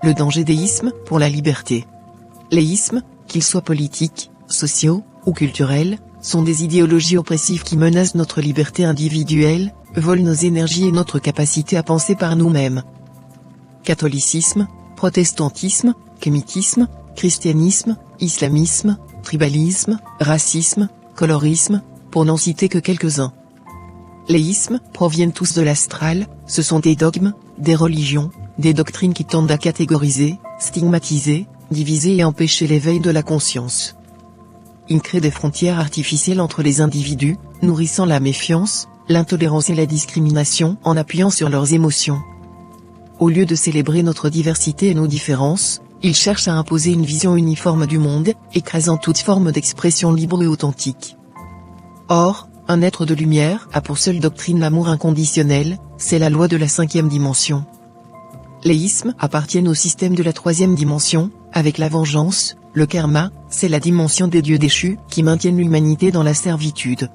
le danger des ismes pour la liberté. Les ismes, qu'ils soient politiques, sociaux, ou culturels, sont des idéologies oppressives qui menacent notre liberté individuelle, volent nos énergies et notre capacité à penser par nous-mêmes. Catholicisme, protestantisme, kémitisme, christianisme, islamisme, tribalisme, racisme, colorisme, pour n'en citer que quelques-uns. Les ismes proviennent tous de l'astral, ce sont des dogmes, des religions, des doctrines qui tendent à catégoriser, stigmatiser, diviser et empêcher l'éveil de la conscience. Ils créent des frontières artificielles entre les individus, nourrissant la méfiance, l'intolérance et la discrimination en appuyant sur leurs émotions. Au lieu de célébrer notre diversité et nos différences, ils cherchent à imposer une vision uniforme du monde, écrasant toute forme d'expression libre et authentique. Or, un être de lumière a pour seule doctrine l'amour inconditionnel, c'est la loi de la 5e dimension. Les ismes appartiennent au système de la 3e dimension, avec la vengeance, le karma, c'est la dimension des dieux déchus qui maintiennent l'humanité dans la servitude.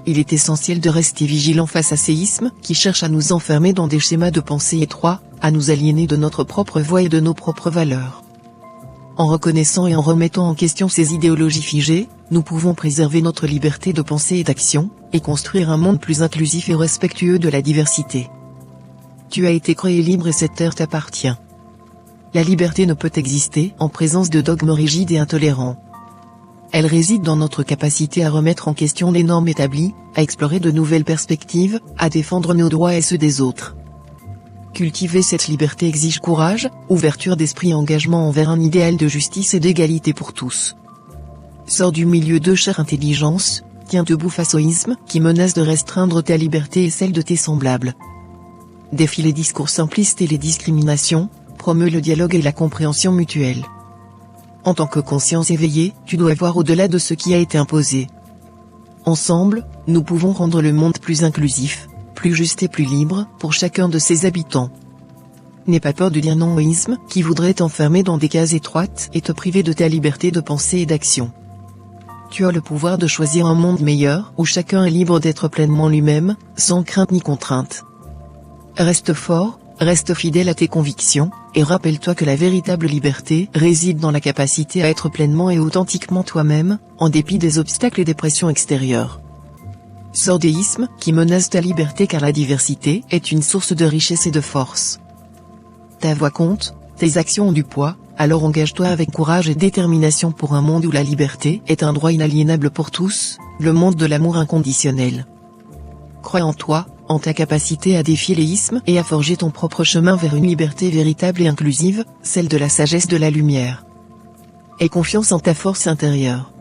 Il est essentiel de rester vigilant face à ces ismes qui cherchent à nous enfermer dans des schémas de pensée étroits, à nous aliéner de notre propre voix et de nos propres valeurs. En reconnaissant et en remettant en question ces idéologies figées, nous pouvons préserver notre liberté de pensée et d'action, et construire un monde plus inclusif et respectueux de la diversité. Tu as été créé libre et cette terre t'appartient. La liberté ne peut exister en présence de dogmes rigides et intolérants. Elle réside dans notre capacité à remettre en question les normes établies, à explorer de nouvelles perspectives, à défendre nos droits et ceux des autres. Cultiver cette liberté exige courage, ouverture d'esprit et engagement envers un idéal de justice et d'égalité pour tous. Sors du milieu de chère intelligence, tiens debout face aux ismes qui menacent de restreindre ta liberté et celle de tes semblables. Défie les discours simplistes et les discriminations, promeut le dialogue et la compréhension mutuelle. En tant que conscience éveillée, tu dois voir au-delà de ce qui a été imposé. Ensemble, nous pouvons rendre le monde plus inclusif, plus juste et plus libre pour chacun de ses habitants. N'aie pas peur de dire non au isme qui voudrait t'enfermer dans des cases étroites et te priver de ta liberté de pensée et d'action. Tu as le pouvoir de choisir un monde meilleur où chacun est libre d'être pleinement lui-même, sans crainte ni contrainte. Reste fort, reste fidèle à tes convictions, et rappelle-toi que la véritable liberté réside dans la capacité à être pleinement et authentiquement toi-même, en dépit des obstacles et des pressions extérieures. Sors des ismes qui menacent ta liberté car la diversité est une source de richesse et de force. Ta voix compte, tes actions ont du poids, alors engage-toi avec courage et détermination pour un monde où la liberté est un droit inaliénable pour tous, le monde de l'amour inconditionnel. Crois en toi, en ta capacité à défier les ismes et à forger ton propre chemin vers une liberté véritable et inclusive, celle de la sagesse de la lumière. Aie confiance en ta force intérieure.